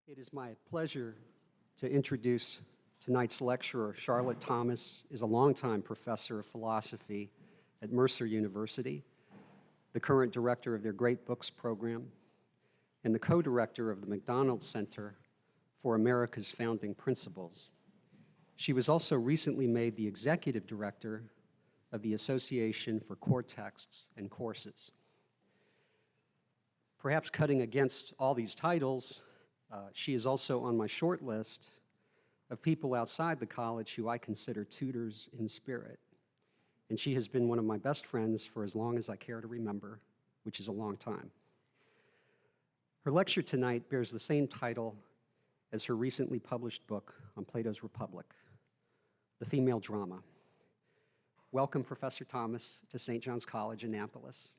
It is my pleasure to introduce tonight's lecturer. Charlotte Thomas is a longtime professor of philosophy at Mercer University, the current director of their Great Books program, and the co-director of the McDonald Center for America's Founding Principles. She was also recently made the executive director of the Association for Core Texts and Courses. Perhaps cutting against all these titles, she is also on my short list of people outside the college who I consider tutors in spirit. And she has been one of my best friends for as long as I care to remember, which is a long time. Her lecture tonight bears the same title as her recently published book on Plato's Republic, The Female Drama. Welcome, Professor Thomas, to St. John's College, Annapolis.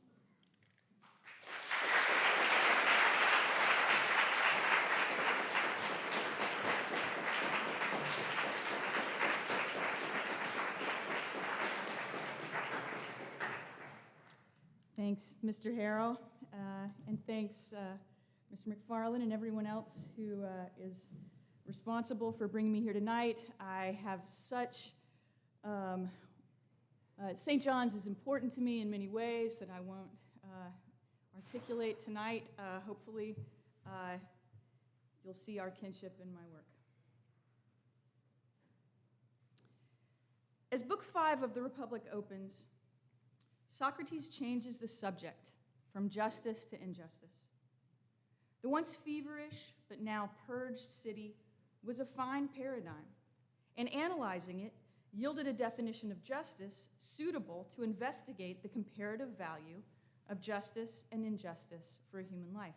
Thanks, Mr. Harrell, and thanks, Mr. McFarland and everyone else who is responsible for bringing me here tonight. I have such, St. John's is important to me in many ways that I won't articulate tonight. Hopefully, you'll see our kinship in my work. As Book 5 of the Republic opens, Socrates changes the subject from justice to injustice. The once feverish but now purged city was a fine paradigm, and analyzing it yielded a definition of justice suitable to investigate the comparative value of justice and injustice for a human life.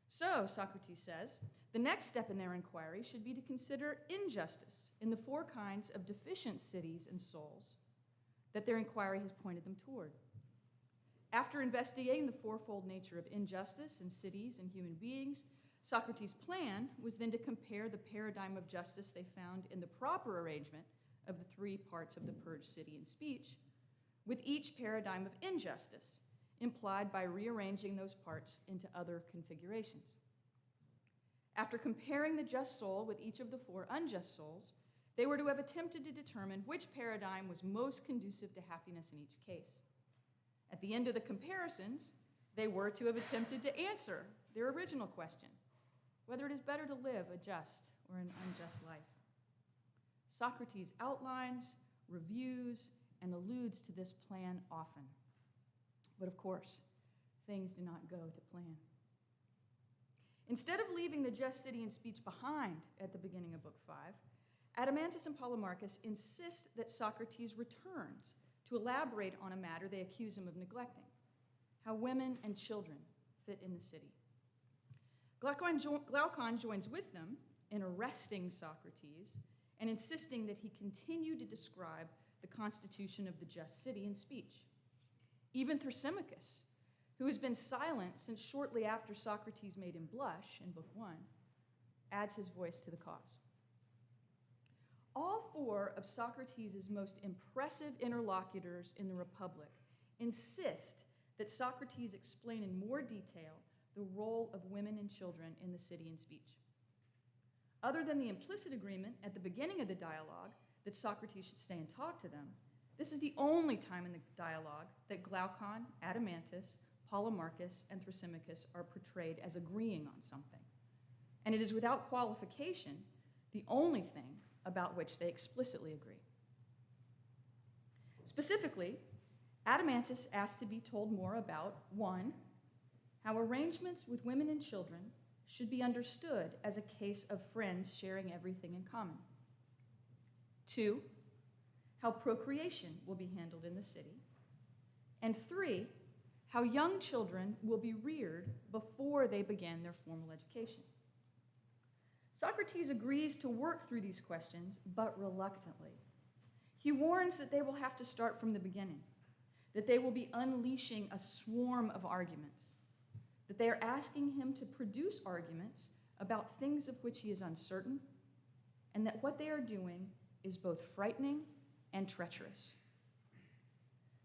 So, Socrates says, the next step in their inquiry should be to consider injustice in the four kinds of deficient cities and souls that their inquiry has pointed them toward. After investigating the fourfold nature of injustice in cities and human beings, Socrates' plan was then to compare the paradigm of justice they found in the proper arrangement of the three parts of the purged city and speech with each paradigm of injustice, implied by rearranging those parts into other configurations. After comparing the just soul with each of the four unjust souls, they were to have attempted to determine which paradigm was most conducive to happiness in each case. At the end of the comparisons, they were to have attempted to answer their original question, whether it is better to live a just or an unjust life. Socrates outlines, reviews, and alludes to this plan often. But of course, things do not go to plan. Instead of leaving the just city and speech behind at the beginning of Book 5, Adeimantus and Polemarchus insist that Socrates returns to elaborate on a matter they accuse him of neglecting, how women and children fit in the city. Glaucon joins with them in arresting Socrates and insisting that he continue to describe the constitution of the just city in speech. Even Thrasymachus, who has been silent since shortly after Socrates made him blush in Book 1, adds his voice to the cause. All four of Socrates' most impressive interlocutors in the Republic insist that Socrates explain in more detail the role of women and children in the city and speech. Other than the implicit agreement at the beginning of the dialogue that Socrates should stay and talk to them, this is the only time in the dialogue that Glaucon, Adeimantus, Polemarchus, and Thrasymachus are portrayed as agreeing on something. And it is without qualification the only thing about which they explicitly agree. Specifically, Adeimantus asked to be told more about, 1, how arrangements with women and children should be understood as a case of friends sharing everything in common. 2, how procreation will be handled in the city. And 3, how young children will be reared before they begin their formal education. Socrates agrees to work through these questions, but reluctantly. He warns that they will have to start from the beginning, that they will be unleashing a swarm of arguments, that they are asking him to produce arguments about things of which he is uncertain, and that what they are doing is both frightening and treacherous.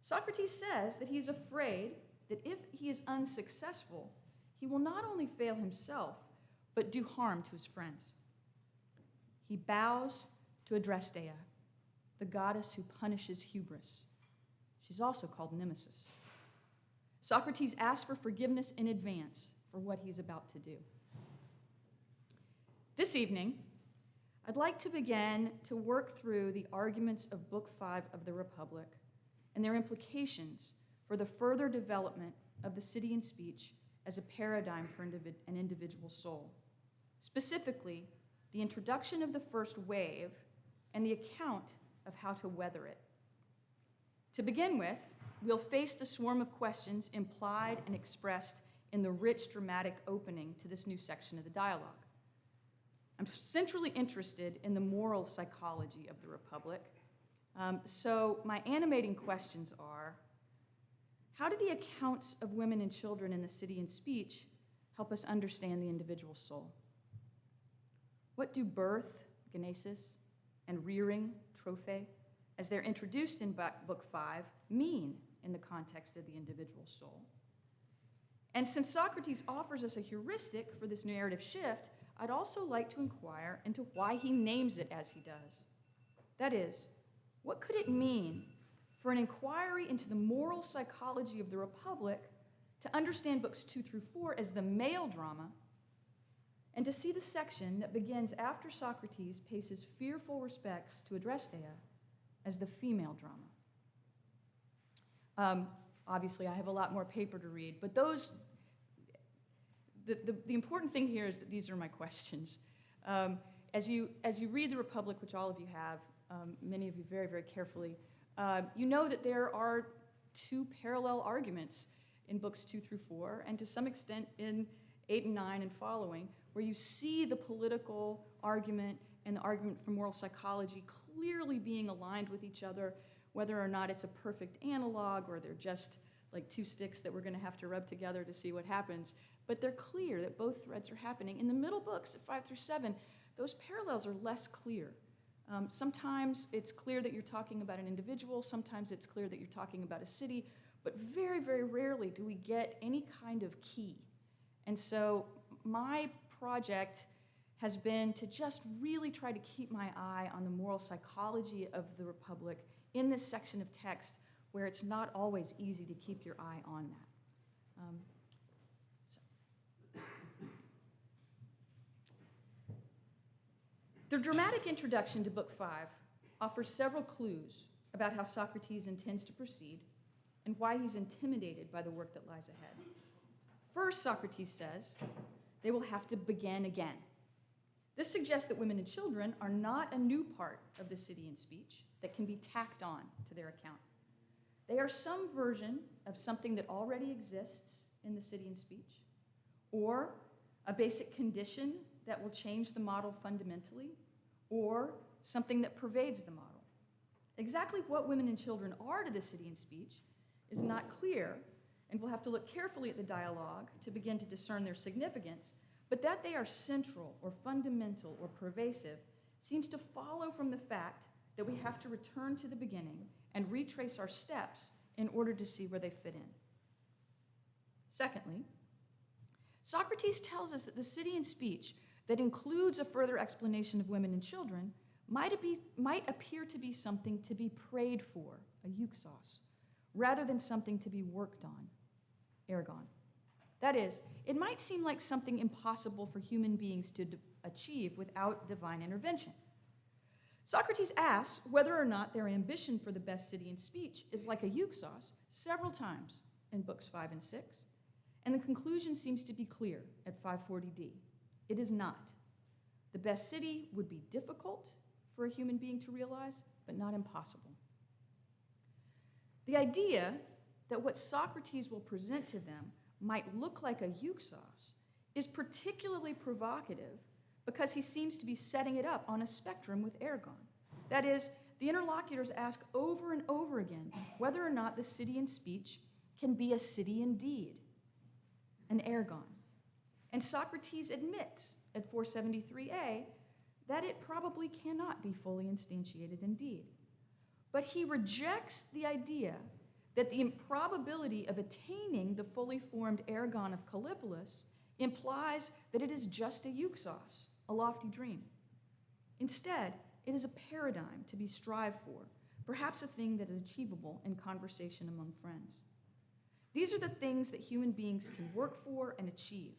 Socrates says that he is afraid that if he is unsuccessful, he will not only fail himself, but do harm to his friends. He bows to Adrasteia, the goddess who punishes hubris. She's also called Nemesis. Socrates asks for forgiveness in advance for what he's about to do. This evening, I'd like to begin to work through the arguments of Book 5 of the Republic and their implications for the further development of the city and speech as a paradigm for an individual soul. Specifically, the introduction of the first wave and the account of how to weather it. To begin with, we'll face the swarm of questions implied and expressed in the rich, dramatic opening to this new section of the dialogue. I'm centrally interested in the moral psychology of the Republic. So my animating questions are, how do the accounts of women and children in the city and speech help us understand the individual soul? What do birth, genesis, and rearing, trophe, as they're introduced in Book 5, mean in the context of the individual soul? And since Socrates offers us a heuristic for this narrative shift, I'd also like to inquire into why he names it as he does. That is, what could it mean for an inquiry into the moral psychology of the Republic to understand books 2 through 4 as the male drama, and to see the section that begins after Socrates pays his fearful respects to Adrasteia as the female drama? Obviously, I have a lot more paper to read, but the important thing here is that these are my questions. As you read the Republic, which all of you have, many of you very, very carefully, you know that there are two parallel arguments in books 2 through 4, and to some extent in 8 and 9 and following, where you see the political argument and the argument for moral psychology clearly being aligned with each other, whether or not it's a perfect analog or they're just like two sticks that we're going to have to rub together to see what happens. But they're clear that both threads are happening. In the middle books, 5 through 7, those parallels are less clear. Sometimes it's clear that you're talking about an individual, sometimes it's clear that you're talking about a city, but very, very rarely do we get any kind of key. And so my project has been to just really try to keep my eye on the moral psychology of the Republic in this section of text where it's not always easy to keep your eye on that. The dramatic introduction to Book 5 offers several clues about how Socrates intends to proceed and why he's intimidated by the work that lies ahead. First, Socrates says, they will have to begin again. This suggests that women and children are not a new part of the city and speech that can be tacked on to their account. They are some version of something that already exists in the city and speech, or a basic condition that will change the model fundamentally, or something that pervades the model. Exactly what women and children are to the city and speech is not clear, and we'll have to look carefully at the dialogue to begin to discern their significance, but that they are central or fundamental or pervasive seems to follow from the fact that we have to return to the beginning and retrace our steps in order to see where they fit in. Secondly, Socrates tells us that the city and speech that includes a further explanation of women and children might appear to be something to be prayed for, a euxos, rather than something to be worked on, ergon. That is, it might seem like something impossible for human beings to achieve without divine intervention. Socrates asks whether or not their ambition for the best city and speech is like a euxos several times in books 5 and 6, and the conclusion seems to be clear at 540d. It is not. The best city would be difficult for a human being to realize, but not impossible. The idea that what Socrates will present to them might look like a euxos is particularly provocative because he seems to be setting it up on a spectrum with ergon. That is, the interlocutors ask over and over again whether or not the city and speech can be a city indeed, an ergon. And Socrates admits at 473a that it probably cannot be fully instantiated indeed. But he rejects the idea that the improbability of attaining the fully formed ergon of Callipolis implies that it is just a euxos, a lofty dream. Instead, it is a paradigm to be strived for, perhaps a thing that is achievable in conversation among friends. These are the things that human beings can work for and achieve.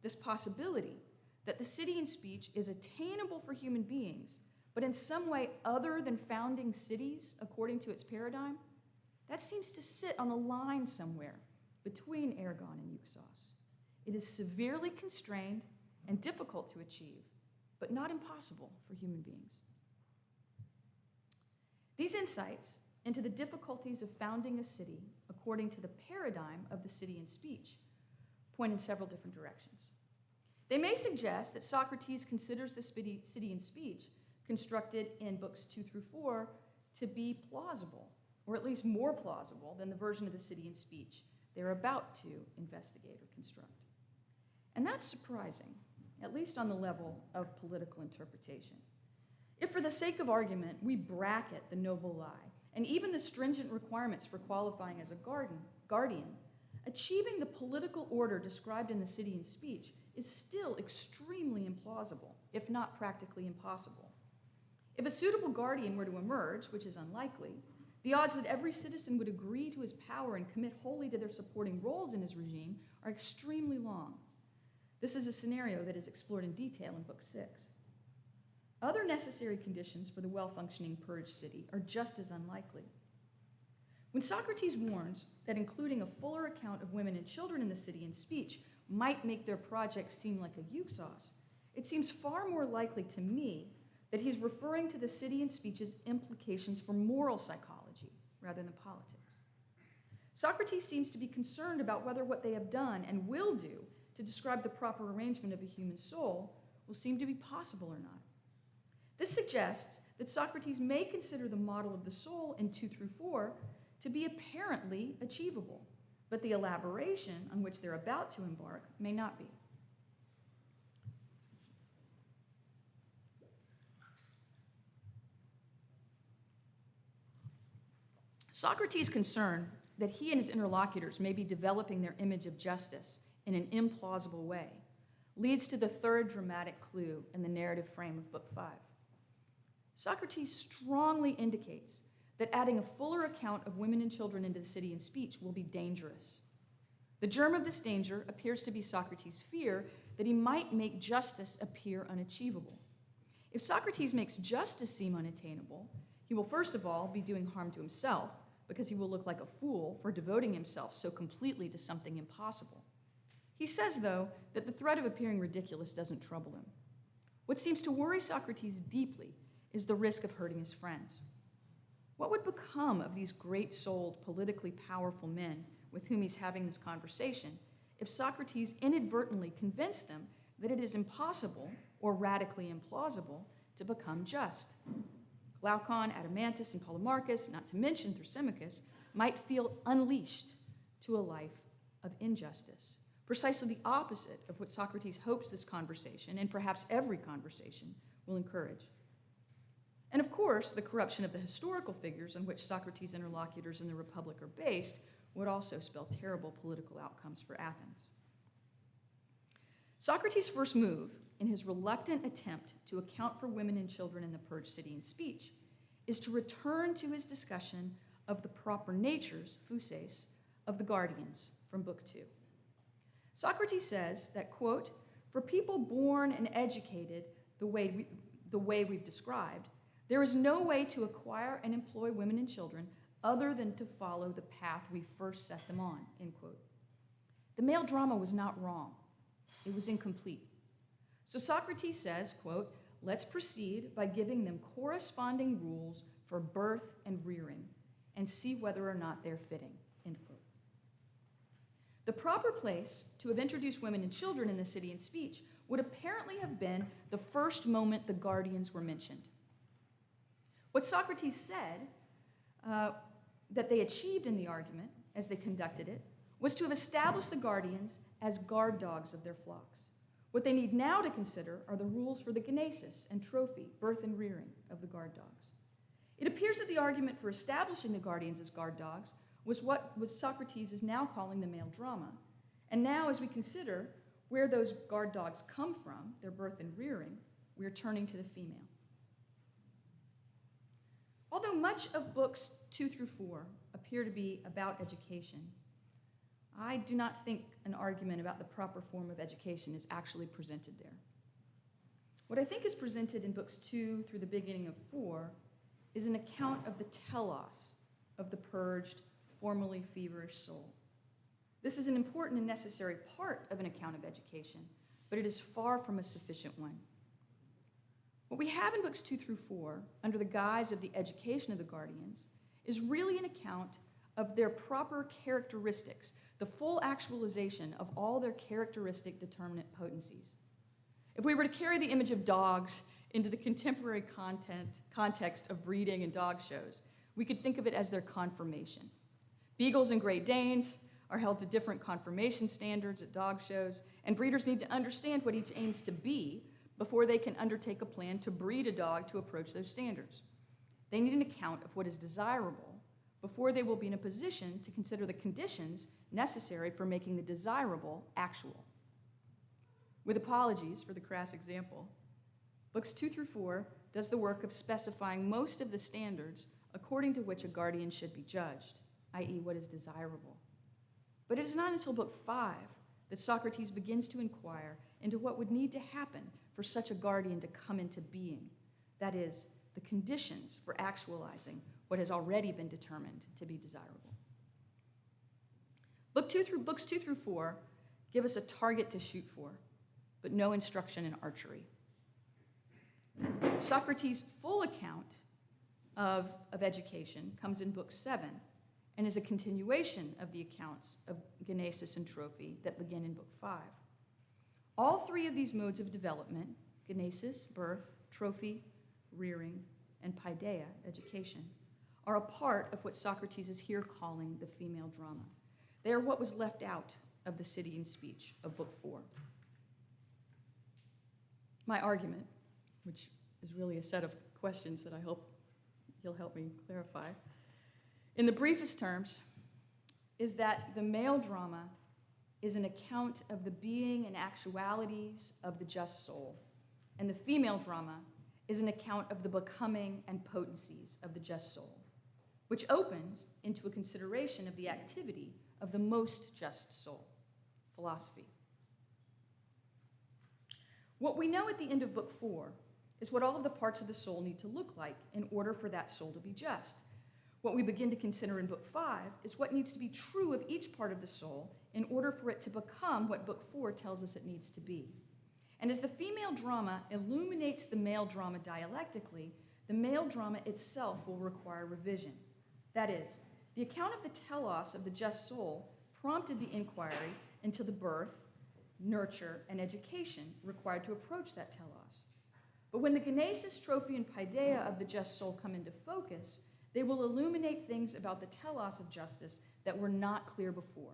This possibility that the city in speech is attainable for human beings, but in some way other than founding cities according to its paradigm, that seems to sit on the line somewhere between ergon and euxos. It is severely constrained and difficult to achieve, but not impossible for human beings. These insights into the difficulties of founding a city according to the paradigm of the city in speech point in several different directions. They may suggest that Socrates considers the city in speech constructed in books 2 through 4 to be plausible, or at least more plausible than the version of the city in speech they're about to investigate or construct. And that's surprising, at least on the level of political interpretation. If for the sake of argument we bracket the noble lie and even the stringent requirements for qualifying as a guardian, achieving the political order described in the city in speech is still extremely implausible, if not practically impossible. If a suitable guardian were to emerge, which is unlikely, the odds that every citizen would agree to his power and commit wholly to their supporting roles in his regime are extremely long. This is a scenario that is explored in detail in Book 6. Other necessary conditions for the well-functioning purged city are just as unlikely. When Socrates warns that including a fuller account of women and children in the city in speech might make their project seem like a euxos, it seems far more likely to me that he's referring to the city in speech's implications for moral psychology rather than politics. Socrates seems to be concerned about whether what they have done and will do to describe the proper arrangement of a human soul will seem to be possible or not. This suggests that Socrates may consider the model of the soul in 2 through 4 to be apparently achievable, but the elaboration on which they're about to embark may not be. Socrates' concern that he and his interlocutors may be developing their image of justice in an implausible way leads to the third dramatic clue in the narrative frame of Book 5. Socrates strongly indicates that adding a fuller account of women and children into the city in speech will be dangerous. The germ of this danger appears to be Socrates' fear that he might make justice appear unachievable. If Socrates makes justice seem unattainable, he will first of all be doing harm to himself because he will look like a fool for devoting himself so completely to something impossible. He says, though, that the threat of appearing ridiculous doesn't trouble him. What seems to worry Socrates deeply is the risk of hurting his friends. What would become of these great-souled, politically powerful men with whom he's having this conversation if Socrates inadvertently convinced them that it is impossible or radically implausible to become just? Glaucon, Adeimantus, and Polemarchus, not to mention Thrasymachus, might feel unleashed to a life of injustice, precisely the opposite of what Socrates hopes this conversation, and perhaps every conversation, will encourage. And of course, the corruption of the historical figures on which Socrates' interlocutors in the Republic are based would also spell terrible political outcomes for Athens. Socrates' first move in his reluctant attempt to account for women and children in the purged city in speech is to return to his discussion of the proper natures, phuses, of the guardians from Book 2. Socrates says that, quote, for people born and educated the way we've described, there is no way to acquire and employ women and children other than to follow the path we first set them on, end quote. The male drama was not wrong. It was incomplete. So Socrates says, quote, let's proceed by giving them corresponding rules for birth and rearing and see whether or not they're fitting, end quote. The proper place to have introduced women and children in the city in speech would apparently have been the first moment the guardians were mentioned. What Socrates said that they achieved in the argument, as they conducted it, was to have established the guardians as guard dogs of their flocks. What they need now to consider are the rules for the genesis and trophy, birth and rearing of the guard dogs. It appears that the argument for establishing the guardians as guard dogs was what Socrates is now calling the male drama. And now, as we consider where those guard dogs come from, their birth and rearing, we are turning to the female. Although much of books 2 through 4 appear to be about education, I do not think an argument about the proper form of education is actually presented there. What I think is presented in books 2 through the beginning of 4 is an account of the telos of the purged, formerly feverish soul. This is an important and necessary part of an account of education, but it is far from a sufficient one. What we have in books 2 through 4, under the guise of the education of the guardians, is really an account of their proper characteristics, the full actualization of all their characteristic determinate potencies. If we were to carry the image of dogs into the contemporary context of breeding and dog shows, we could think of it as their conformation. Beagles and Great Danes are held to different conformation standards at dog shows, and breeders need to understand what each aims to be before they can undertake a plan to breed a dog to approach those standards. They need an account of what is desirable before they will be in a position to consider the conditions necessary for making the desirable actual. With apologies for the crass example, books 2 through 4 does the work of specifying most of the standards according to which a guardian should be judged, i.e., what is desirable. But it is not until book 5 that Socrates begins to inquire into what would need to happen for such a guardian to come into being, that is, the conditions for actualizing what has already been determined to be desirable. Books 2 through 4 give us a target to shoot for, but no instruction in archery. Socrates' full account of education comes in book 7 and is a continuation of the accounts of genesis and trophy that begin in book 5. All three of these modes of development, genesis, birth, trophy, rearing, and paideia, education, are a part of what Socrates is here calling the female drama. They are what was left out of the city and speech of book 4. My argument, which is really a set of questions that I hope you'll help me clarify, in the briefest terms, is that the male drama is an account of the being and actualities of the just soul, and the female drama is an account of the becoming and potencies of the just soul, which opens into a consideration of the activity of the most just soul, philosophy. What we know at the end of book 4 is what all of the parts of the soul need to look like in order for that soul to be just. What we begin to consider in book 5 is what needs to be true of each part of the soul in order for it to become what book 4 tells us it needs to be. And as the female drama illuminates the male drama dialectically, the male drama itself will require revision. That is, the account of the telos of the just soul prompted the inquiry into the birth, nurture, and education required to approach that telos. But when the genesis, trophy, and paideia of the just soul come into focus, they will illuminate things about the telos of justice that were not clear before.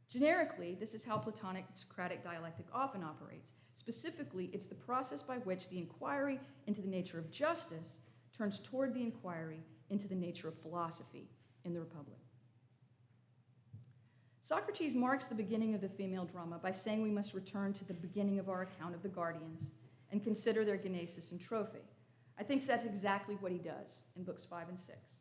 Generically, this is how Platonic Socratic dialectic often operates. Specifically, it's the process by which the inquiry into the nature of justice turns toward the inquiry into the nature of philosophy in the Republic. Socrates marks the beginning of the female drama by saying we must return to the beginning of our account of the guardians and consider their genesis and trophy. I think that's exactly what he does in books 5 and 6.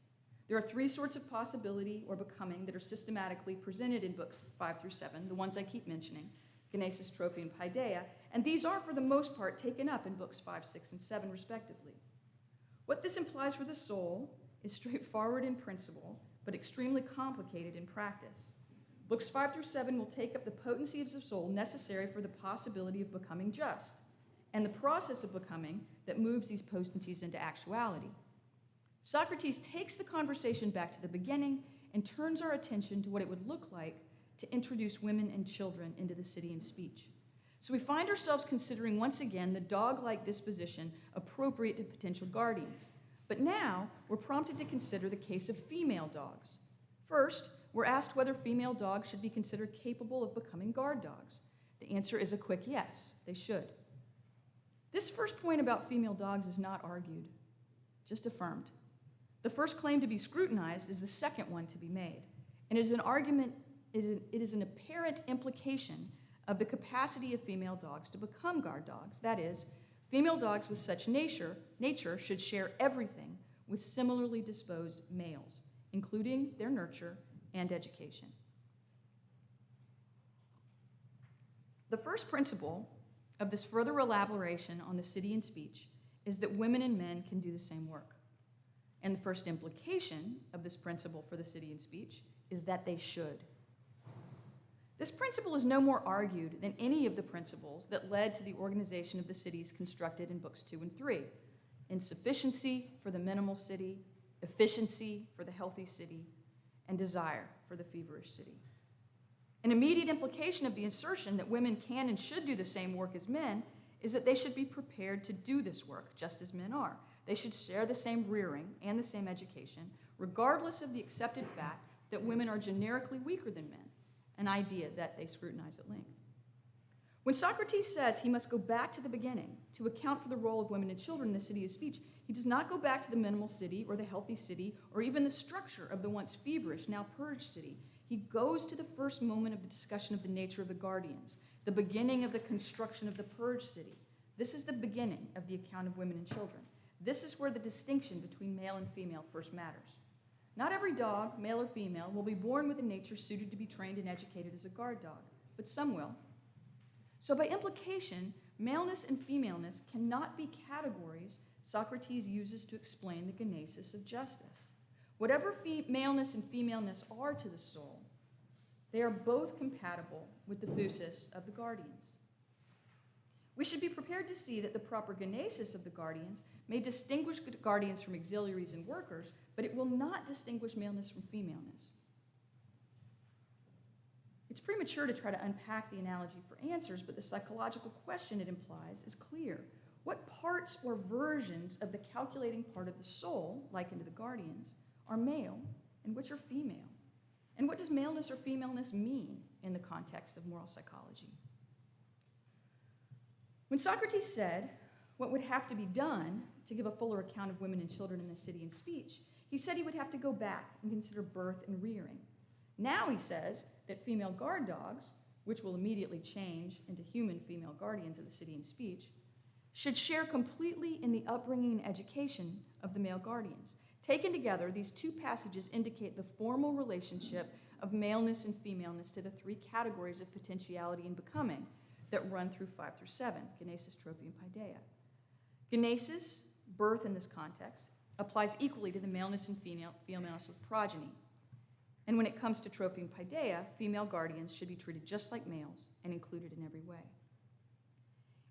There are 3 sorts of possibility or becoming that are systematically presented in books 5 through 7, the ones I keep mentioning, genesis, trophy, and paideia, and these are, for the most part, taken up in books 5, 6, and 7, respectively. What this implies for the soul is straightforward in principle, but extremely complicated in practice. Books 5 through 7 will take up the potencies of soul necessary for the possibility of becoming just, and the process of becoming that moves these potencies into actuality. Socrates takes the conversation back to the beginning and turns our attention to what it would look like to introduce women and children into the city and speech. So we find ourselves considering once again the dog-like disposition appropriate to potential guardians. But now we're prompted to consider the case of female dogs. First, we're asked whether female dogs should be considered capable of becoming guard dogs. The answer is a quick yes, they should. This first point about female dogs is not argued, just affirmed. The first claim to be scrutinized is the second one to be made, and it is an apparent implication of the capacity of female dogs to become guard dogs. That is, female dogs with such nature should share everything with similarly disposed males, including their nurture and education. The first principle of this further elaboration on the city and speech is that women and men can do the same work. And the first implication of this principle for the city and speech is that they should. This principle is no more argued than any of the principles that led to the organization of the cities constructed in books 2 and 3. Insufficiency for the minimal city, efficiency for the healthy city, and desire for the feverish city. An immediate implication of the assertion that women can and should do the same work as men is that they should be prepared to do this work just as men are. They should share the same rearing and the same education, regardless of the accepted fact that women are generically weaker than men, an idea that they scrutinize at length. When Socrates says he must go back to the beginning to account for the role of women and children in the city of speech, he does not go back to the minimal city or the healthy city or even the structure of the once feverish, now purged city. He goes to the first moment of the discussion of the nature of the guardians, the beginning of the construction of the purged city. This is the beginning of the account of women and children. This is where the distinction between male and female first matters. Not every dog, male or female, will be born with a nature suited to be trained and educated as a guard dog, but some will. So by implication, maleness and femaleness cannot be categories Socrates uses to explain the genesis of justice. Whatever maleness and femaleness are to the soul, they are both compatible with the phusis of the guardians. We should be prepared to see that the proper genesis of the guardians may distinguish guardians from auxiliaries and workers, but it will not distinguish maleness from femaleness. It's premature to try to unpack the analogy for answers, but the psychological question it implies is clear. What parts or versions of the calculating part of the soul, likened to the guardians, are male and which are female? And what does maleness or femaleness mean in the context of moral psychology? When Socrates said what would have to be done to give a fuller account of women and children in the city and speech, he said he would have to go back and consider birth and rearing. Now he says that female guard dogs, which will immediately change into human female guardians of the city and speech, should share completely in the upbringing and education of the male guardians. Taken together, these two passages indicate the formal relationship of maleness and femaleness to the three categories of potentiality and becoming that run through 5 through 7, genesis, trophy, and paideia. Genesis, birth in this context, applies equally to the maleness and femaleness of progeny. And when it comes to trophy and paideia, female guardians should be treated just like males and included in every way.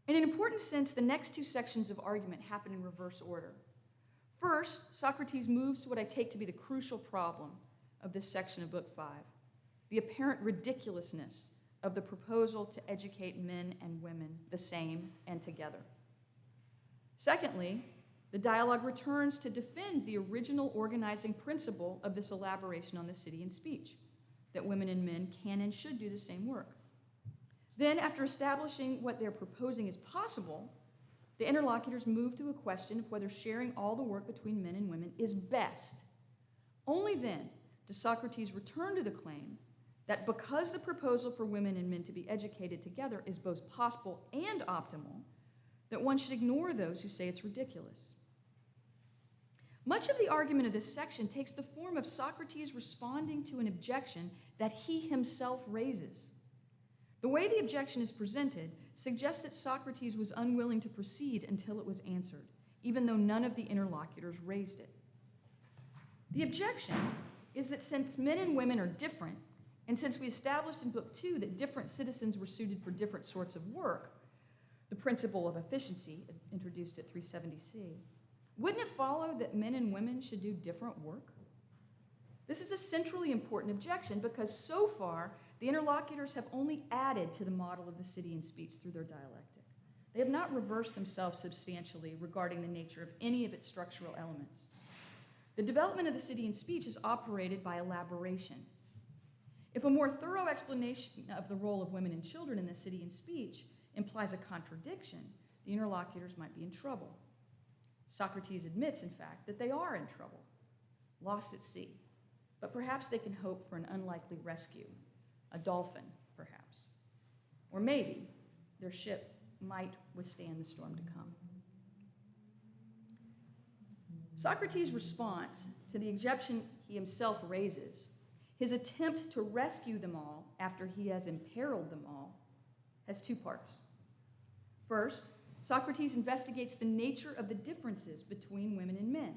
In an important sense, the next two sections of argument happen in reverse order. First, Socrates moves to what I take to be the crucial problem of this section of Book 5, the apparent ridiculousness of the proposal to educate men and women the same and together. Secondly, the dialogue returns to defend the original organizing principle of this elaboration on the city and speech, that women and men can and should do the same work. Then, after establishing what they're proposing is possible, the interlocutors move to a question of whether sharing all the work between men and women is best. Only then does Socrates return to the claim that because the proposal for women and men to be educated together is both possible and optimal, that one should ignore those who say it's ridiculous. Much of the argument of this section takes the form of Socrates responding to an objection that he himself raises. The way the objection is presented suggests that Socrates was unwilling to proceed until it was answered, even though none of the interlocutors raised it. The objection is that since men and women are different, and since we established in Book 2 that different citizens were suited for different sorts of work, the principle of efficiency, introduced at 370C, wouldn't it follow that men and women should do different work? This is a centrally important objection because so far, the interlocutors have only added to the model of the city and speech through their dialectic. They have not reversed themselves substantially regarding the nature of any of its structural elements. The development of the city and speech is operated by elaboration. If a more thorough explanation of the role of women and children in the city and speech implies a contradiction, the interlocutors might be in trouble. Socrates admits, in fact, that they are in trouble, lost at sea, but perhaps they can hope for an unlikely rescue, a dolphin, perhaps. or maybe their ship might withstand the storm to come. Socrates' response to the objection he himself raises, his attempt to rescue them all after he has imperiled them all, has two parts. First, Socrates investigates the nature of the differences between women and men.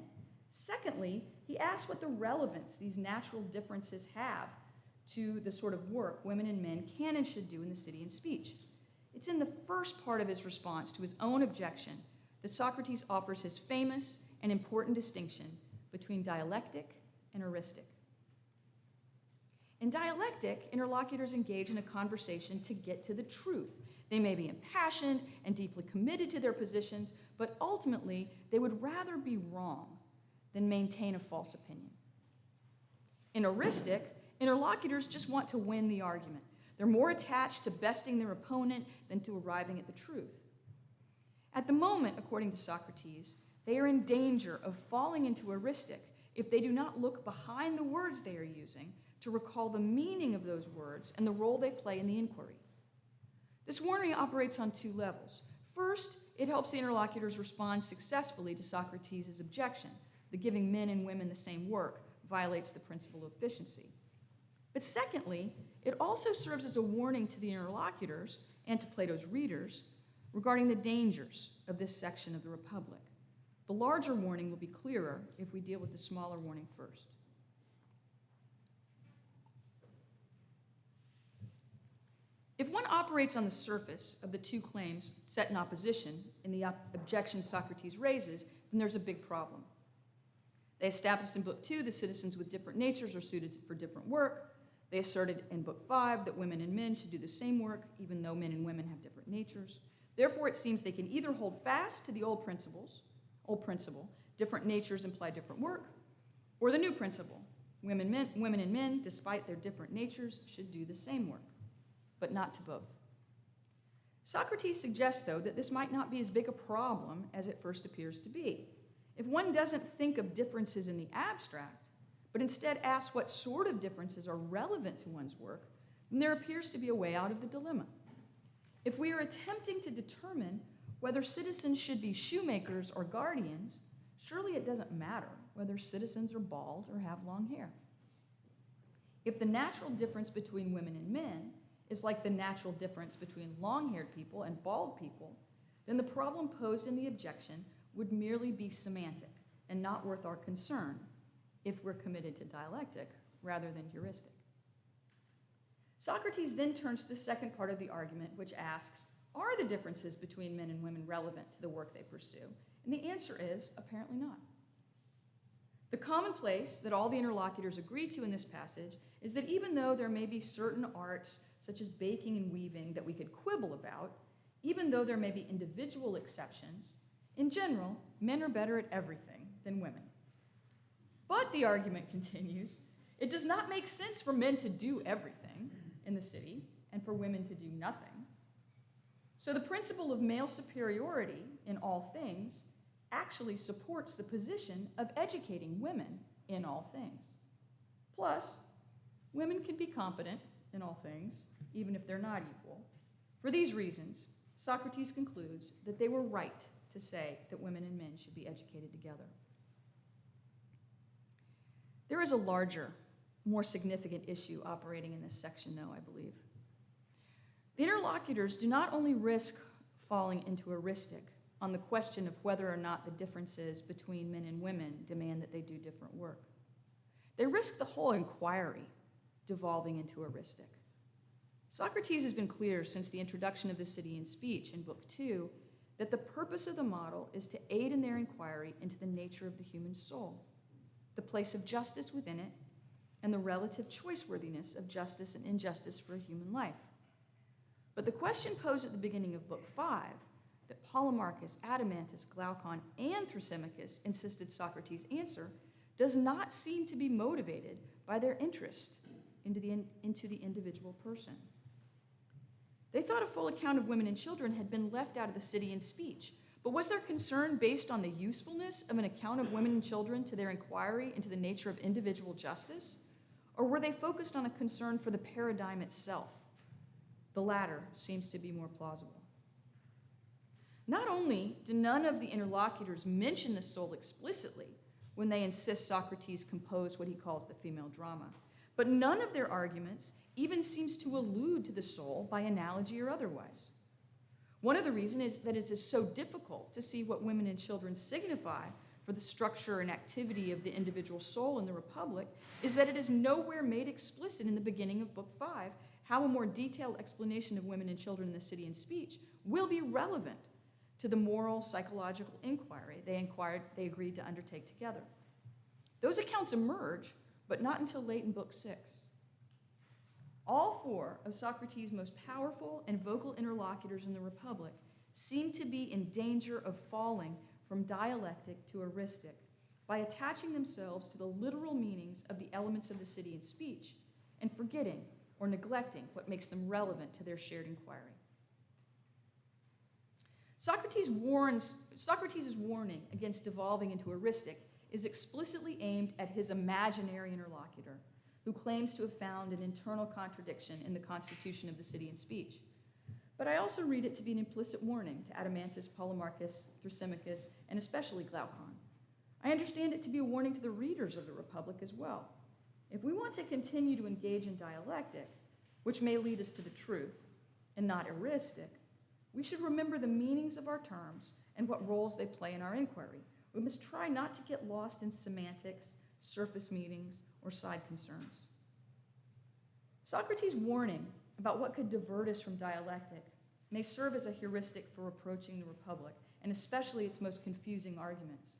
Secondly, he asks what the relevance these natural differences have to the sort of work women and men can and should do in the city and speech. It's in the first part of his response to his own objection that Socrates offers his famous and important distinction between dialectic and aristic. In dialectic, interlocutors engage in a conversation to get to the truth. They may be impassioned and deeply committed to their positions, but ultimately they would rather be wrong than maintain a false opinion. In aristic, interlocutors just want to win the argument. They're more attached to besting their opponent than to arriving at the truth. At the moment, according to Socrates, they are in danger of falling into aristic if they do not look behind the words they are using to recall the meaning of those words and the role they play in the inquiry. This warning operates on two levels. First, it helps the interlocutors respond successfully to Socrates' objection that giving men and women the same work violates the principle of efficiency. But secondly, it also serves as a warning to the interlocutors and to Plato's readers regarding the dangers of this section of the Republic. The larger warning will be clearer if we deal with the smaller warning first. If one operates on the surface of the two claims set in opposition in the objection Socrates raises, then there's a big problem. They established in Book 2 that citizens with different natures are suited for different work. They asserted in Book 5 that women and men should do the same work, even though men and women have different natures. Therefore, it seems they can either hold fast to the old principle, different natures imply different work, or the new principle, women and men, despite their different natures, should do the same work, but not to both. Socrates suggests, though, that this might not be as big a problem as it first appears to be. If one doesn't think of differences in the abstract, but instead asks what sort of differences are relevant to one's work, then there appears to be a way out of the dilemma. If we are attempting to determine whether citizens should be shoemakers or guardians, surely it doesn't matter whether citizens are bald or have long hair. If the natural difference between women and men is like the natural difference between long-haired people and bald people, then the problem posed in the objection would merely be semantic and not worth our concern if we're committed to dialectic rather than heuristic. Socrates then turns to the second part of the argument, which asks, are the differences between men and women relevant to the work they pursue? And the answer is, apparently not. The commonplace that all the interlocutors agree to in this passage is that even though there may be certain arts, such as baking and weaving, that we could quibble about, even though there may be individual exceptions, in general, men are better at everything than women. But, the argument continues, it does not make sense for men to do everything in the city and for women to do nothing. So the principle of male superiority in all things actually supports the position of educating women in all things. Plus, women can be competent in all things, even if they're not equal. For these reasons, Socrates concludes that they were right to say that women and men should be educated together. There is a larger, more significant issue operating in this section, though, I believe. The interlocutors do not only risk falling into aristic on the question of whether or not the differences between men and women demand that they do different work. They risk the whole inquiry devolving into aristic. Socrates has been clear since the introduction of the city and speech in Book 2 that the purpose of the model is to aid in their inquiry into the nature of the human soul, the place of justice within it, and the relative choiceworthiness of justice and injustice for a human life. But the question posed at the beginning of Book 5, that Polemarchus, Adeimantus, Glaucon, and Thrasymachus insisted Socrates answer, does not seem to be motivated by their interest into the individual person. They thought a full account of women and children had been left out of the city and speech, but was their concern based on the usefulness of an account of women and children to their inquiry into the nature of individual justice? Or were they focused on a concern for the paradigm itself, The latter seems to be more plausible. Not only do none of the interlocutors mention the soul explicitly when they insist Socrates compose what he calls the female drama, but none of their arguments even seems to allude to the soul by analogy or otherwise. One of the reasons is that it is so difficult to see what women and children signify for the structure and activity of the individual soul in the Republic is that it is nowhere made explicit in the beginning of Book 5 how a more detailed explanation of women and children in the city and speech will be relevant to the moral psychological inquiry they agreed to undertake together. Those accounts emerge, but not until late in Book 6. All four of Socrates' most powerful and vocal interlocutors in the Republic seem to be in danger of falling from dialectic to aristic by attaching themselves to the literal meanings of the elements of the city and speech and forgetting or neglecting what makes them relevant to their shared inquiry. Socrates' warning against devolving into aristic is explicitly aimed at his imaginary interlocutor, who claims to have found an internal contradiction in the constitution of the city and speech. But I also read it to be an implicit warning to Adeimantus, Polemarchus, Thrasymachus, and especially Glaucon. I understand it to be a warning to the readers of the Republic as well. If we want to continue to engage in dialectic, which may lead us to the truth, and not eristic, we should remember the meanings of our terms and what roles they play in our inquiry. We must try not to get lost in semantics, surface meanings, or side concerns. Socrates' warning about what could divert us from dialectic may serve as a heuristic for approaching the Republic, and especially its most confusing arguments.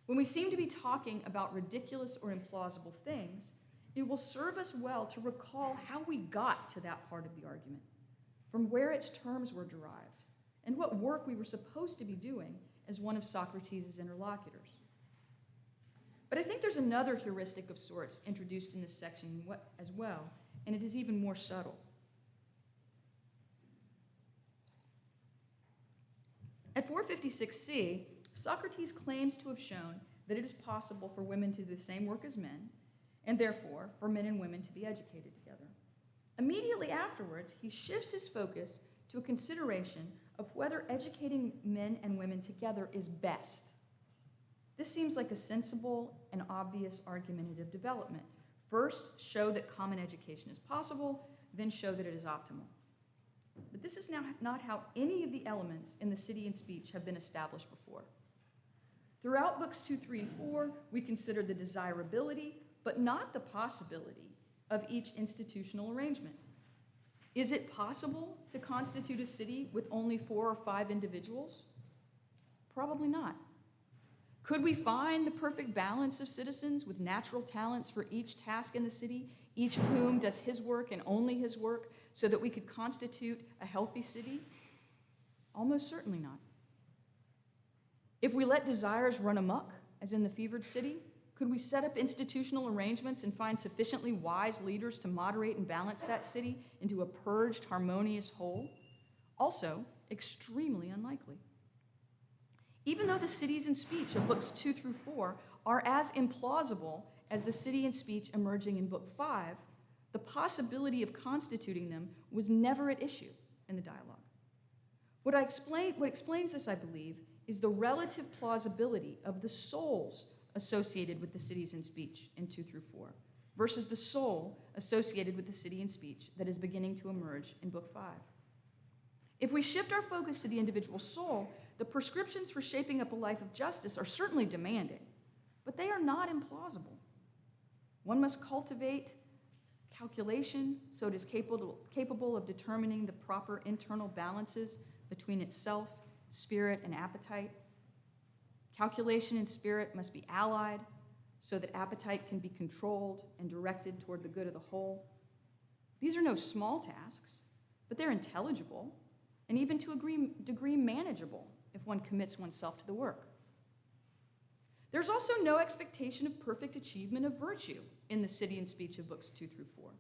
When we seem to be talking about ridiculous or implausible things, it will serve us well to recall how we got to that part of the argument, from where its terms were derived, and what work we were supposed to be doing as one of Socrates' interlocutors. But I think there's another heuristic of sorts introduced in this section as well, and it is even more subtle. At 456c, Socrates claims to have shown that it is possible for women to do the same work as men, and therefore for men and women to be educated together. Immediately afterwards, he shifts his focus to a consideration of whether educating men and women together is best. This seems like a sensible and obvious argumentative development. First, show that common education is possible, then show that it is optimal. But this is now not how any of the elements in the city and speech have been established before. Throughout books 2, 3, and 4, we consider the desirability, but not the possibility, of each institutional arrangement. Is it possible to constitute a city with only 4 or 5 individuals? Probably not. Could we find the perfect balance of citizens with natural talents for each task in the city, each of whom does his work and only his work, so that we could constitute a healthy city? Almost certainly not. If we let desires run amok, as in the fevered city, could we set up institutional arrangements and find sufficiently wise leaders to moderate and balance that city into a purged, harmonious whole? Also, extremely unlikely. Even though the cities and speech of books 2 through 4 are as implausible as the city and speech emerging in book 5, the possibility of constituting them was never at issue in the dialogue. What explains this, I believe, is the relative plausibility of the souls associated with the cities and speech in 2 through 4 versus the soul associated with the city and speech that is beginning to emerge in book 5. If we shift our focus to the individual soul, the prescriptions for shaping up a life of justice are certainly demanding, but they are not implausible. One must cultivate calculation so it is capable of determining the proper internal balances between itself, spirit, and appetite. Calculation and spirit must be allied so that appetite can be controlled and directed toward the good of the whole. These are no small tasks, but they're intelligible and even to a degree manageable if one commits oneself to the work. There's also no expectation of perfect achievement of virtue in the city and speech of books 2 through 4.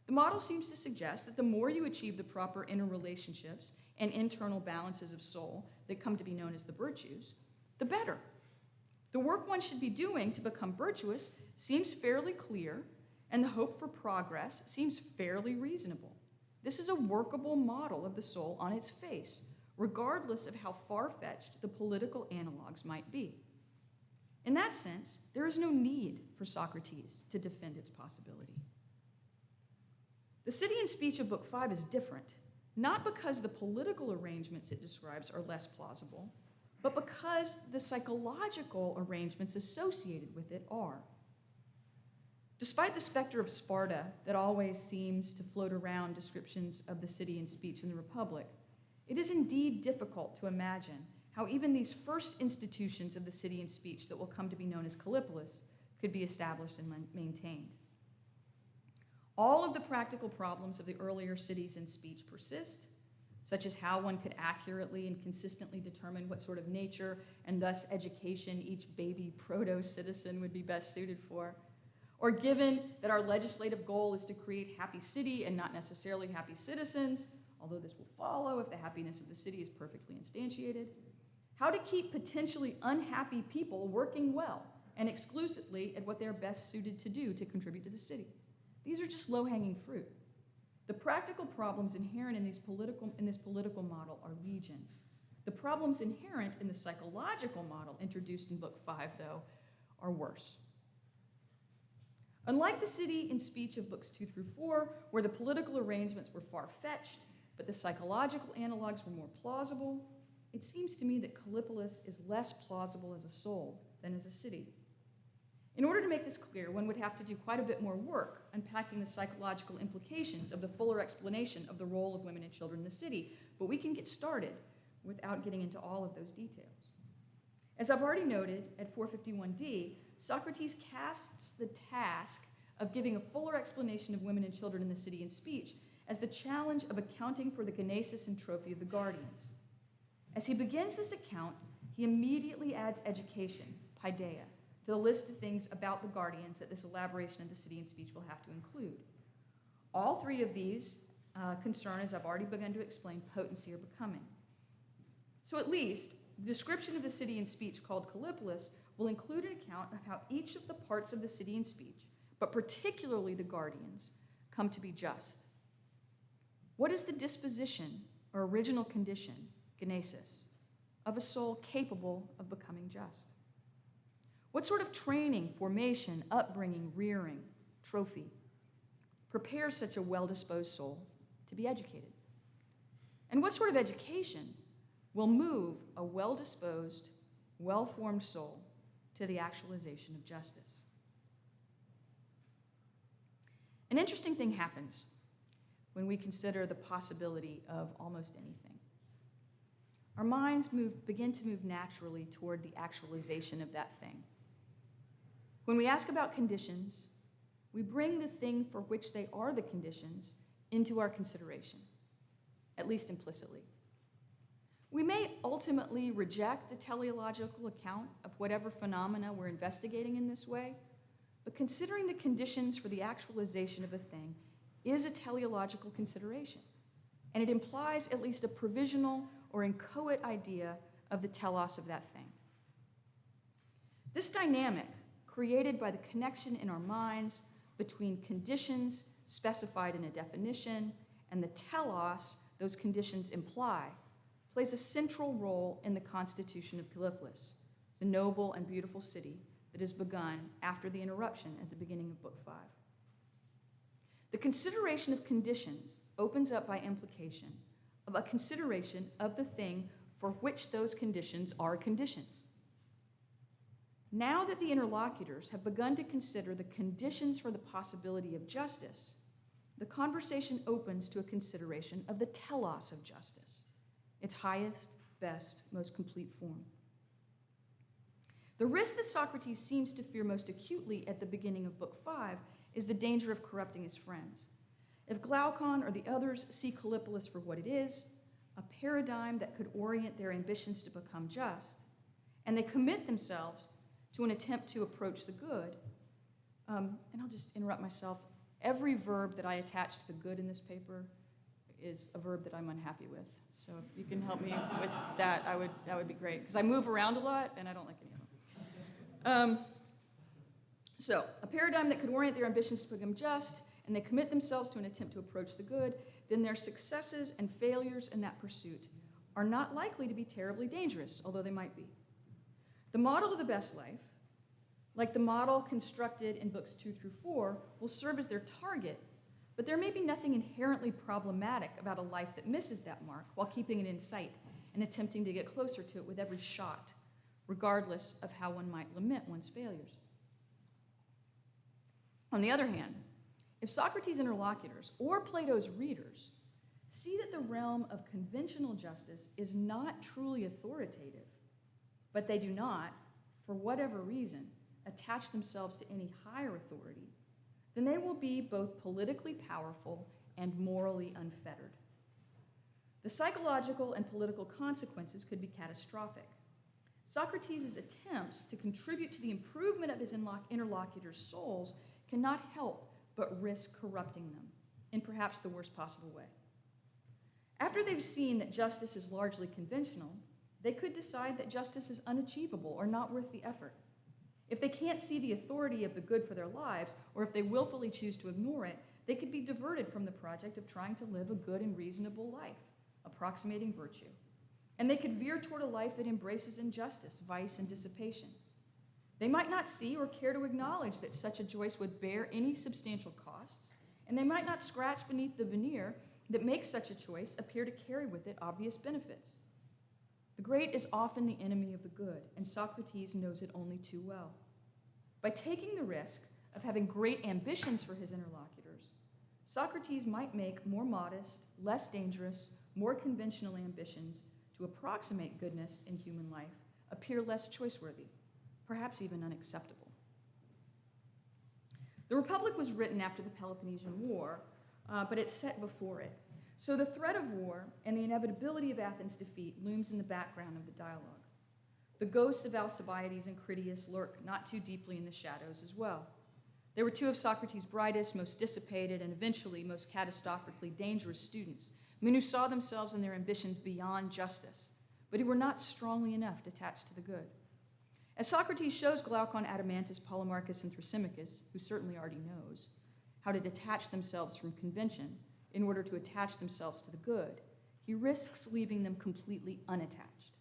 The model seems to suggest that the more you achieve the proper interrelationships and internal balances of soul that come to be known as the virtues, the better. The work one should be doing to become virtuous seems fairly clear, and the hope for progress seems fairly reasonable. This is a workable model of the soul on its face, regardless of how far-fetched the political analogs might be. In that sense, there is no need for Socrates to defend its possibility. The city and speech of Book 5 is different, not because the political arrangements it describes are less plausible, but because the psychological arrangements associated with it are. Despite the specter of Sparta that always seems to float around descriptions of the city and speech in the Republic, it is indeed difficult to imagine how even these first institutions of the city and speech that will come to be known as Callipolis could be established and maintained. All of the practical problems of the earlier cities and speech persist, such as how one could accurately and consistently determine what sort of nature and thus education each baby proto-citizen would be best suited for. Or given that our legislative goal is to create happy city and not necessarily happy citizens, although this will follow if the happiness of the city is perfectly instantiated, how to keep potentially unhappy people working well and exclusively at what they're best suited to do to contribute to the city. These are just low-hanging fruit. The practical problems inherent in this political model are legion. The problems inherent in the psychological model introduced in Book 5, though, are worse. Unlike the city and speech of Books 2 through 4, where the political arrangements were far-fetched, but the psychological analogs were more plausible, it seems to me that Callipolis is less plausible as a soul than as a city. In order to make this clear, one would have to do quite a bit more work unpacking the psychological implications of the fuller explanation of the role of women and children in the city, but we can get started without getting into all of those details. As I've already noted, at 451D, Socrates casts the task of giving a fuller explanation of women and children in the city and speech as the challenge of accounting for the genesis and trophy of the guardians. As he begins this account, he immediately adds education, paideia, to the list of things about the guardians that this elaboration of the city and speech will have to include. All three of these concern, as I've already begun to explain, potency or becoming. So at least, the description of the city and speech called Callipolis will include an account of how each of the parts of the city and speech, but particularly the guardians, come to be just. What is the disposition or original condition, genesis, of a soul capable of becoming just? What sort of training, formation, upbringing, rearing, trophy prepares such a well-disposed soul to be educated? And what sort of education will move a well-disposed, well-formed soul to the actualization of justice? An interesting thing happens when we consider the possibility of almost anything. Our minds begin to move naturally toward the actualization of that thing. When we ask about conditions, we bring the thing for which they are the conditions into our consideration, at least implicitly. We may ultimately reject a teleological account of whatever phenomena we're investigating in this way, but considering the conditions for the actualization of a thing is a teleological consideration, and it implies at least a provisional or inchoate idea of the telos of that thing. This dynamic, created by the connection in our minds between conditions specified in a definition and the telos those conditions imply, plays a central role in the constitution of Callipolis, the noble and beautiful city that has begun after the interruption at the beginning of Book 5. The consideration of conditions opens up by implication of a consideration of the thing for which those conditions are conditions. Now that the interlocutors have begun to consider the conditions for the possibility of justice, the conversation opens to a consideration of the telos of justice, its highest, best, most complete form. The risk that Socrates seems to fear most acutely at the beginning of Book 5 is the danger of corrupting his friends. If Glaucon or the others see Callipolis for what it is, a paradigm that could orient their ambitions to become just, and they commit themselves to an attempt to approach the good, and I'll just interrupt myself, every verb that I attach to the good in this paper is a verb that I'm unhappy with. So if you can help me with that, that would be great, because I move around a lot, and I don't like any of them. So, a paradigm that could orient their ambitions to become just, and they commit themselves to an attempt to approach the good, then their successes and failures in that pursuit are not likely to be terribly dangerous, although they might be. The model of the best life, like the model constructed in books 2 through 4, will serve as their target, but there may be nothing inherently problematic about a life that misses that mark while keeping it in sight and attempting to get closer to it with every shot, regardless of how one might lament one's failures. On the other hand, if Socrates' interlocutors or Plato's readers see that the realm of conventional justice is not truly authoritative, but they do not, for whatever reason, attach themselves to any higher authority, then they will be both politically powerful and morally unfettered. The psychological and political consequences could be catastrophic. Socrates' attempts to contribute to the improvement of his interlocutors' souls cannot help but risk corrupting them in perhaps the worst possible way. After they've seen that justice is largely conventional, they could decide that justice is unachievable or not worth the effort. If they can't see the authority of the good for their lives, or if they willfully choose to ignore it, they could be diverted from the project of trying to live a good and reasonable life, approximating virtue. And they could veer toward a life that embraces injustice, vice, and dissipation. They might not see or care to acknowledge that such a choice would bear any substantial costs, and they might not scratch beneath the veneer that makes such a choice appear to carry with it obvious benefits. The great is often the enemy of the good, and Socrates knows it only too well. By taking the risk of having great ambitions for his interlocutors, Socrates might make more modest, less dangerous, more conventional ambitions to approximate goodness in human life appear less choice-worthy, perhaps even unacceptable. The Republic was written after the Peloponnesian War, but it's set before it. So the threat of war and the inevitability of Athens' defeat looms in the background of the dialogue. The ghosts of Alcibiades and Critias lurk not too deeply in the shadows as well. They were two of Socrates' brightest, most dissipated, and eventually most catastrophically dangerous students, men who saw themselves and their ambitions beyond justice, but who were not strongly enough attached to the good. As Socrates shows Glaucon, Adeimantus, Polemarchus, and Thrasymachus, who certainly already knows, how to detach themselves from convention in order to attach themselves to the good, he risks leaving them completely unattached.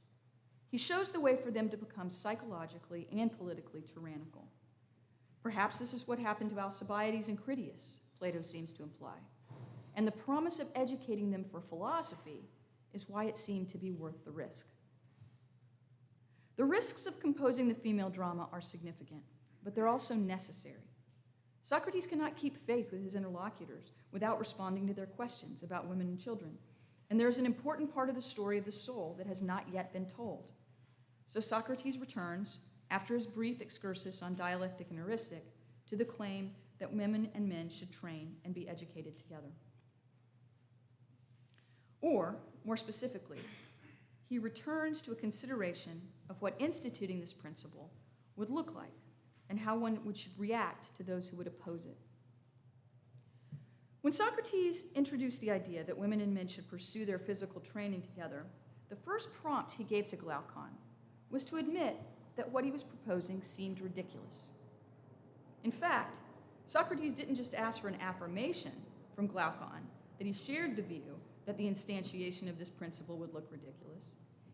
He shows the way for them to become psychologically and politically tyrannical. Perhaps this is what happened to Alcibiades and Critias, Plato seems to imply. And the promise of educating them for philosophy is why it seemed to be worth the risk. The risks of composing the female drama are significant, but they're also necessary. Socrates cannot keep faith with his interlocutors without responding to their questions about women and children, and there is an important part of the story of the soul that has not yet been told. So Socrates returns, after his brief excursus on dialectic and aristic, to the claim that women and men should train and be educated together. Or, more specifically, he returns to a consideration of what instituting this principle would look like and how one should react to those who would oppose it. When Socrates introduced the idea that women and men should pursue their physical training together, the first prompt he gave to Glaucon was to admit that what he was proposing seemed ridiculous. In fact, Socrates didn't just ask for an affirmation from Glaucon that he shared the view that the instantiation of this principle would look ridiculous.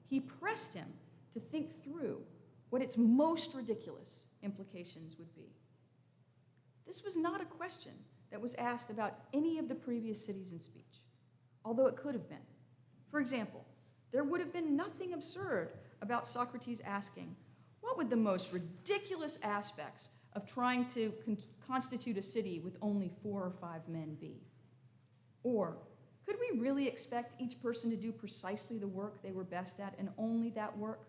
He pressed him to think through what its most ridiculous implications would be. This was not a question that was asked about any of the previous cities in speech, although it could have been. For example, there would have been nothing absurd about Socrates asking, what would the most ridiculous aspects of trying to constitute a city with only 4 or 5 men be? Or, could we really expect each person to do precisely the work they were best at and only that work?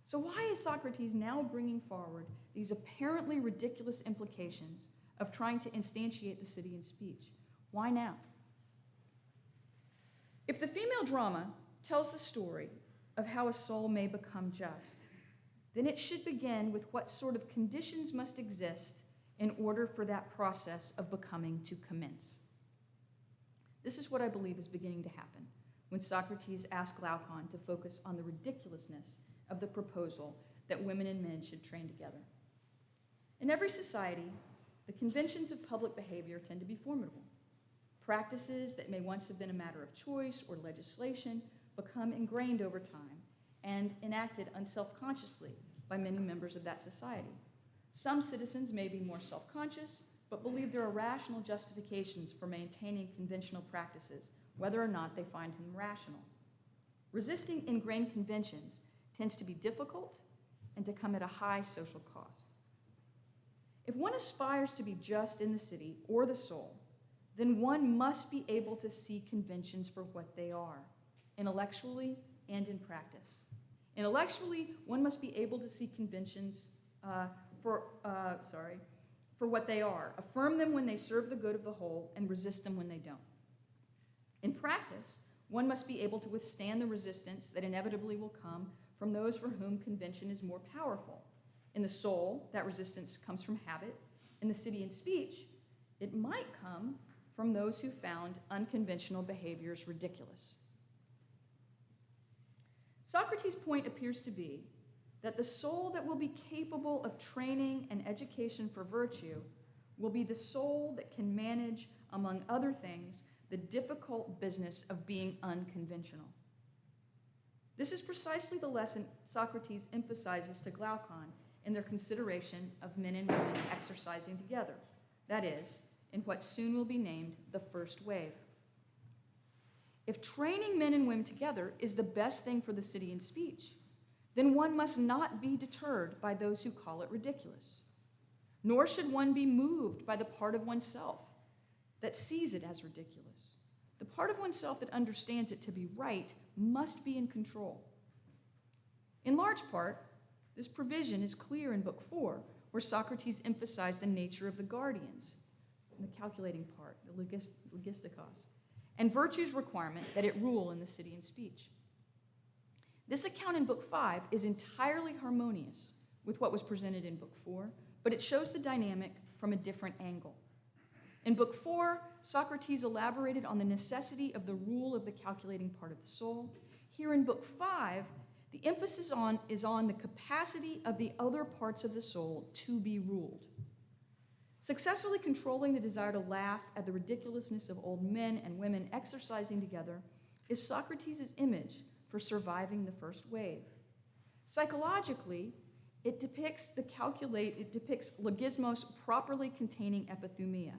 So why is Socrates now bringing forward these apparently ridiculous implications of trying to instantiate the city in speech? Why now? If the female drama tells the story of how a soul may become just, then it should begin with what sort of conditions must exist in order for that process of becoming to commence. This is what I believe is beginning to happen when Socrates asked Glaucon to focus on the ridiculousness of the proposal that women and men should train together. In every society, the conventions of public behavior tend to be formidable. Practices that may once have been a matter of choice or legislation become ingrained over time and enacted unselfconsciously by many members of that society. Some citizens may be more self-conscious, but believe there are rational justifications for maintaining conventional practices, whether or not they find them rational. Resisting ingrained conventions tends to be difficult and to come at a high social cost. If one aspires to be just in the city or the soul, then one must be able to see conventions for what they are, intellectually and in practice. Intellectually, one must be able to see conventions for what they are, affirm them when they serve the good of the whole, and resist them when they don't. In practice, one must be able to withstand the resistance that inevitably will come from those for whom convention is more powerful. In the soul, that resistance comes from habit. In the city and speech, it might come from those who found unconventional behaviors ridiculous. Socrates' point appears to be that the soul that will be capable of training and education for virtue will be the soul that can manage, among other things, the difficult business of being unconventional. This is precisely the lesson Socrates emphasizes to Glaucon in their consideration of men and women exercising together, that is, in what soon will be named the first wave. If training men and women together is the best thing for the city and speech, then one must not be deterred by those who call it ridiculous. Nor should one be moved by the part of oneself that sees it as ridiculous. The part of oneself that understands it to be right must be in control. In large part, this provision is clear in Book 4, where Socrates emphasized the nature of the guardians, in the calculating part, the logistikos, and virtue's requirement that it rule in the city and speech. This account in Book 5 is entirely harmonious with what was presented in Book 4, but it shows the dynamic from a different angle. In Book 4, Socrates elaborated on the necessity of the rule of the calculating part of the soul. Here in Book 5, the emphasis is on the capacity of the other parts of the soul to be ruled. Successfully controlling the desire to laugh at the ridiculousness of old men and women exercising together is Socrates' image for surviving the first wave. Psychologically, it depicts logismos properly containing epithumia,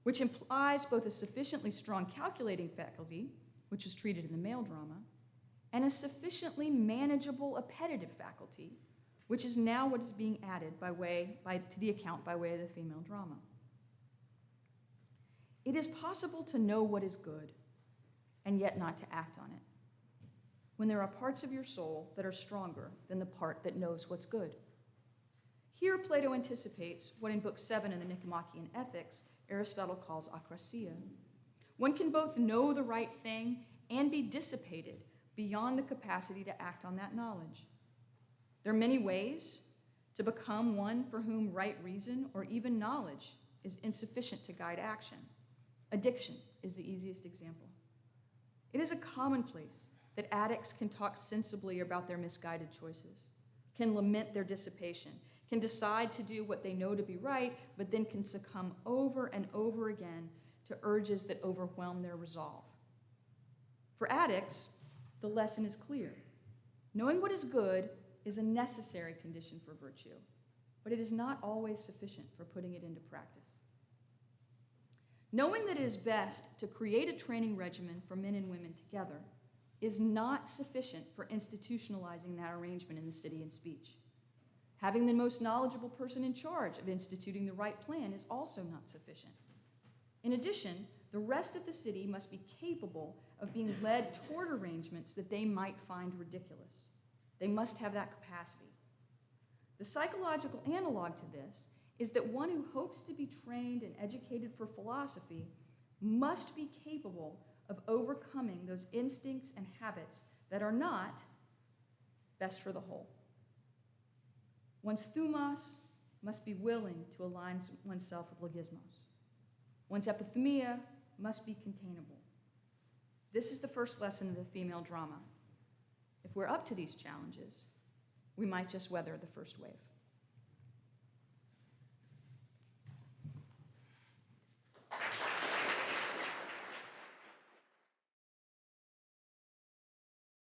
which implies both a sufficiently strong calculating faculty, which was treated in the male drama, and a sufficiently manageable appetitive faculty, which is now what is being added to the account by way of the female drama. It is possible to know what is good and yet not to act on it, when there are parts of your soul that are stronger than the part that knows what's good. Here, Plato anticipates what in Book 7 in the Nicomachean Ethics, Aristotle calls akrasia. One can both know the right thing and be dissipated beyond the capacity to act on that knowledge. There are many ways to become one for whom right reason or even knowledge is insufficient to guide action. Addiction is the easiest example. It is a commonplace that addicts can talk sensibly about their misguided choices, can lament their dissipation, can decide to do what they know to be right, but then can succumb over and over again to urges that overwhelm their resolve. For addicts, the lesson is clear. Knowing what is good is a necessary condition for virtue, but it is not always sufficient for putting it into practice. Knowing that it is best to create a training regimen for men and women together is not sufficient for institutionalizing that arrangement in the city and speech. Having the most knowledgeable person in charge of instituting the right plan is also not sufficient. In addition, the rest of the city must be capable of being led toward arrangements that they might find ridiculous. They must have that capacity. The psychological analog to this is that one who hopes to be trained and educated for philosophy must be capable of overcoming those instincts and habits that are not best for the whole. One's thumos must be willing to align oneself with logismos. One's epithumia must be containable. This is the first lesson of the female drama. If we're up to these challenges, we might just weather the first wave.